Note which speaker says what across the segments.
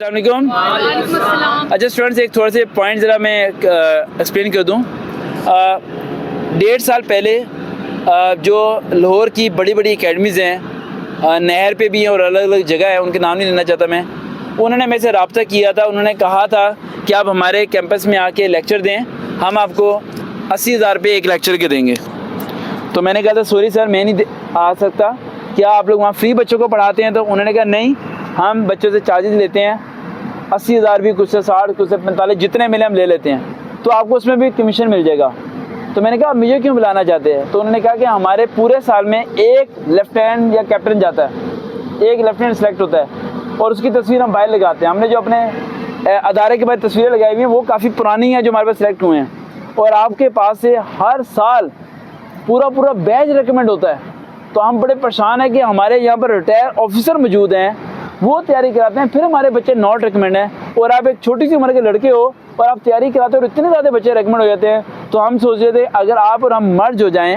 Speaker 1: السلام علیکم. اچھا اسٹوڈنٹس، ایک تھوڑے سے پوائنٹ ذرا میں ایکسپلین کر دوں. 1.5 سال پہلے جو لاہور کی بڑی بڑی اکیڈمیز ہیں، نہر پہ بھی ہیں اور الگ الگ جگہ ہے، ان کے نام نہیں لینا چاہتا میں، انہوں نے میرے سے رابطہ کیا تھا. انہوں نے کہا تھا کہ آپ ہمارے کیمپس میں آ کے لیکچر دیں، ہم آپ کو 80,000 روپے ایک لیکچر کے دیں گے. تو میں نے کہا تھا سوری سر میں نہیں آ سکتا، کیا آپ لوگ وہاں فری بچوں کو پڑھاتے ہیں؟ تو انہوں نے کہا نہیں، ہم بچوں سے چارجز لیتے ہیں 80,000 بھی، کچھ سے 60، کچھ سے 45، جتنے ملے ہم لے لیتے ہیں، تو آپ کو اس میں بھی کمیشن مل جائے گا. تو میں نے کہا مجھے کیوں بلانا چاہتے ہیں؟ تو انہوں نے کہا کہ ہمارے پورے سال میں ایک لیفٹیننٹ یا کیپٹن جاتا ہے، ایک لیفٹیننٹ سلیکٹ ہوتا ہے اور اس کی تصویر ہم باہر لگاتے ہیں. ہم نے جو اپنے ادارے کے بعد تصویریں لگائی ہوئی ہیں وہ کافی پرانی ہیں جو ہمارے پاس سلیکٹ ہوئے ہیں، اور آپ کے پاس سے ہر سال پورا بیچ ریکمنڈ ہوتا ہے. تو ہم بڑے پریشان ہیں کہ ہمارے یہاں پر ریٹائر آفیسر موجود ہیں، وہ تیاری کراتے ہیں، پھر ہمارے بچے ناٹ ریکمینڈ ہیں، اور آپ ایک چھوٹی سی عمر کے لڑکے ہو اور آپ تیاری کراتے ہو اور اتنے زیادہ بچے ریکمینڈ ہو جاتے ہیں. تو ہم سوچ رہے تھے اگر آپ اور ہم مرج ہو جائیں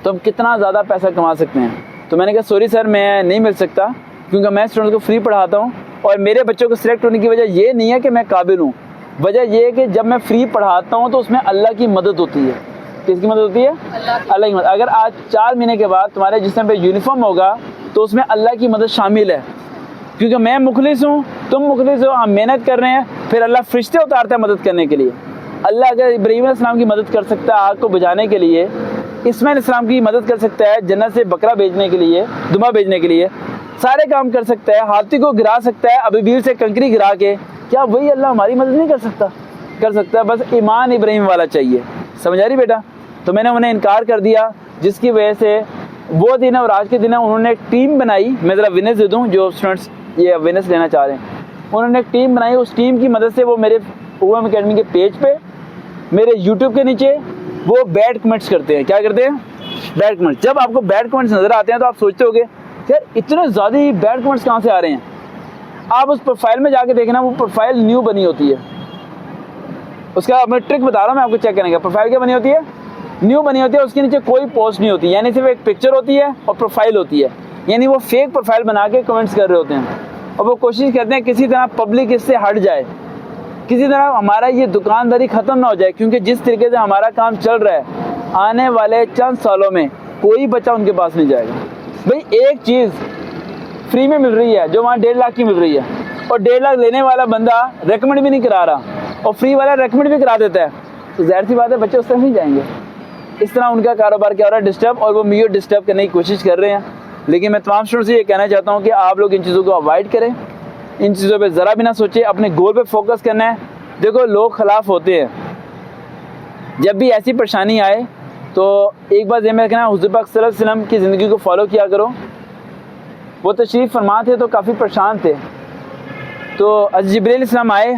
Speaker 1: تو ہم کتنا زیادہ پیسہ کما سکتے ہیں. تو میں نے کہا سوری سر میں نہیں مل سکتا، کیونکہ میں اسٹوڈنٹ کو فری پڑھاتا ہوں، اور میرے بچوں کو سلیکٹ ہونے کی وجہ یہ نہیں ہے کہ میں قابل ہوں، وجہ یہ ہے کہ جب میں فری پڑھاتا ہوں تو اس میں اللہ کی مدد ہوتی ہے. کس کی مدد ہوتی ہے؟ اللہ کی مدد. اگر آج 4 مہینے کے بعد تمہارے جسم پہ یونیفارم ہوگا تو اس میں اللہ کی مدد شامل ہے، کیونکہ میں مخلص ہوں، تم مخلص ہو، ہم محنت کر رہے ہیں، پھر اللہ فرشتے اتارتا ہے مدد کرنے کے لیے. اللہ اگر ابراہیم علیہ السلام کی مدد کر سکتا ہے آگ کو بجھانے کے لیے، اسماعیل علیہ السلام کی مدد کر سکتا ہے جنت سے بکرا بھیجنے کے لیے، دمبا بھیجنے کے لیے، سارے کام کر سکتا ہے، ہاتھی کو گرا سکتا ہے ابیبیل سے کنکری گرا کے، کیا وہی اللہ ہماری مدد نہیں کر سکتا؟ کر سکتا ہے. بس ایمان ابراہیم والا چاہیے. سمجھ آ رہی بیٹا؟ تو میں نے انہیں انکار کر دیا، جس کی وجہ سے وہ دن اور آج کے دن انہوں نے ایک ٹیم بنائی. میں ذرا ونس دے دوں جو اسٹوڈنٹس یہ ونس لینا چاہ رہے ہیں. انہوں نے ایک ٹیم بنائی، اس ٹیم کی مدد سے وہ میرے او ایم اکیڈمی کے پیج پہ، میرے یوٹیوب کے نیچے وہ بیڈ کمنٹس کرتے ہیں. کیا کرتے ہیں؟ Bad comments. جب آپ کو بیڈ کمنٹس نظر آتے ہیں تو آپ سوچتے ہو گے یار اتنے زیادہ ہی بیڈ کمنٹس کہاں سے آ رہے ہیں. آپ اس پروفائل میں جا کے دیکھنا، وہ پروفائل نیو بنی ہوتی ہے. اس کا میں ٹرک بتا رہا ہوں، میں آپ کو چیک کرنے کا. پروفائل کیا بنی ہوتی ہے؟ نیو بنی ہوتی ہے. اس کے نیچے کوئی پوسٹ نہیں ہوتی، یعنی صرف ایک پکچر ہوتی ہے اور پروفائل ہوتی ہے. یعنی وہ فیک پروفائل بنا کے کمنٹس کر رہے ہوتے ہیں، اور وہ کوشش کرتے ہیں کسی طرح پبلک اس سے ہٹ جائے، کسی طرح ہمارا یہ دکانداری ختم نہ ہو جائے. کیونکہ جس طریقے سے ہمارا کام چل رہا ہے آنے والے چند سالوں میں کوئی بچہ ان کے پاس نہیں جائے گا. بھئی ایک چیز فری میں مل رہی ہے جو وہاں 1.5 لاکھ کی مل رہی ہے، اور 1.5 لاکھ لینے والا بندہ ریکمنڈ بھی نہیں کرا رہا اور فری والا ریکمنڈ بھی کرا دیتا ہے، تو ظاہر سی بات ہے بچے اس طرح نہیں جائیں گے. اس طرح ان کا کاروبار کیا ہو رہا ہے؟ ڈسٹرب، اور وہ مجھے ڈسٹرب کرنے کی کوشش کر رہے ہیں. لیکن میں تمام اسٹوڈنٹ سے یہ کہنا چاہتا ہوں کہ آپ لوگ ان چیزوں کو اوائڈ کریں، ان چیزوں پہ ذرا بھی نہ سوچیں، اپنے گول پہ فوکس کرنا ہے. دیکھو لوگ خلاف ہوتے ہیں، جب بھی ایسی پریشانی آئے تو ایک بار ذہن میں رکھنا، حضور پاک صلی اللہ علیہ وسلم کی زندگی کو فالو کیا کرو. وہ تشریف فرما تھے تو کافی پریشان تھے، تو جبرائیل علیہ السلام آئے.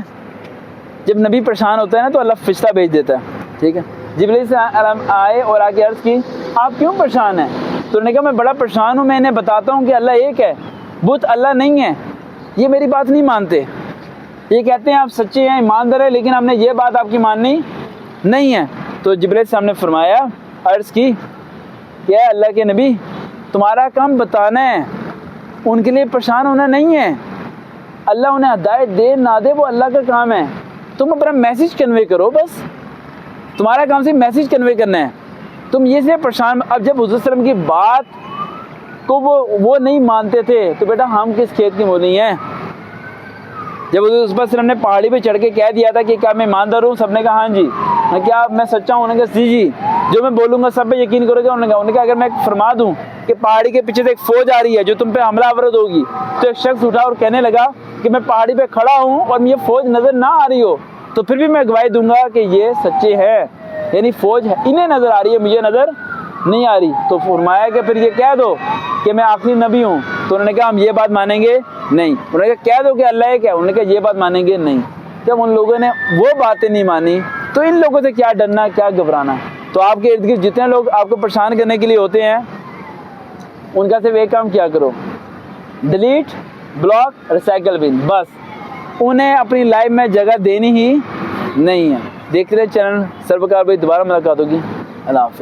Speaker 1: جب نبی پریشان ہوتا ہے نا تو اللہ فرشتہ بھیج دیتا ہے، ٹھیک ہے. جبرائیل علیہ السلام آئے اور آ کے عرض کی آپ کیوں پریشان ہیں؟ تو انہوں نے کہا میں بڑا پریشان ہوں، میں انہیں بتاتا ہوں کہ اللہ ایک ہے، بت اللہ نہیں ہے، یہ میری بات نہیں مانتے. یہ کہتے ہیں آپ سچے ہیں، ایماندار ہیں، لیکن ہم نے یہ بات آپ کی ماننی نہیں ہے. تو جبرائیل صاحب نے فرمایا، عرض کی کہ اے اللہ کے نبی تمہارا کام بتانا ہے، ان کے لیے پریشان ہونا نہیں ہے. اللہ انہیں ہدایت دے نہ دے وہ اللہ کا کام ہے، تم اپنا میسیج کنوے کرو، بس تمہارا کام صرف میسیج کنوے کرنا ہے. تم یہ سے پریشان. اب جب حضور صلی اللہ علیہ وسلم کی بات کو وہ نہیں مانتے تھے تو بیٹا ہم کس کھیت کی مونی ہیں؟ جب حضور صلی اللہ علیہ وسلم نے پہاڑی پہ چڑھ کے کہہ دیا تھا کہ کیا میں ایماندار ہوں، سب نے کہا ہاں جی. کیا میں سچا ہوں؟ انہوں نے کہا جی، جو میں بولوں گا سب پہ یقین کرو گے. انہوں نے کہا اگر میں فرما دوں کہ پہاڑی کے پیچھے سے ایک فوج آ رہی ہے جو تم پہ حملہ آورد ہوگی، تو ایک شخص اٹھا اور کہنے لگا کہ میں پہاڑی پہ کھڑا ہوں اور یہ فوج نظر نہ آ رہی ہو تو پھر بھی میں گواہی دوں گا کہ یہ سچے ہیں، یعنی فوج ہے، انہیں نظر آ رہی ہے، مجھے نظر نہیں آ رہی. تو فرمایا کہ پھر یہ کہہ دو کہ میں آخری نبی ہوں. تو انہوں نے کہا ہم یہ بات مانیں گے نہیں. انہوں نے کہا کہہ دو کہ اللہ ایک ہے. انہوں نے کہا یہ بات مانیں گے نہیں. جب ان لوگوں نے وہ باتیں نہیں مانی تو ان لوگوں سے کیا ڈرنا، کیا گھبرانا. تو آپ کے ارد گرد جتنے لوگ آپ کو پریشان کرنے کے لیے ہوتے ہیں ان کا صرف ایک کام کیا کرو، ڈیلیٹ، بلاک، ریسائیکل بن. بس انہیں اپنی لائف میں جگہ دینی ہی نہیں ہے. دیکھتے رہے چینل سروکار بھائی. دوبارہ ملاقات ہوگی. اللہ حافظ.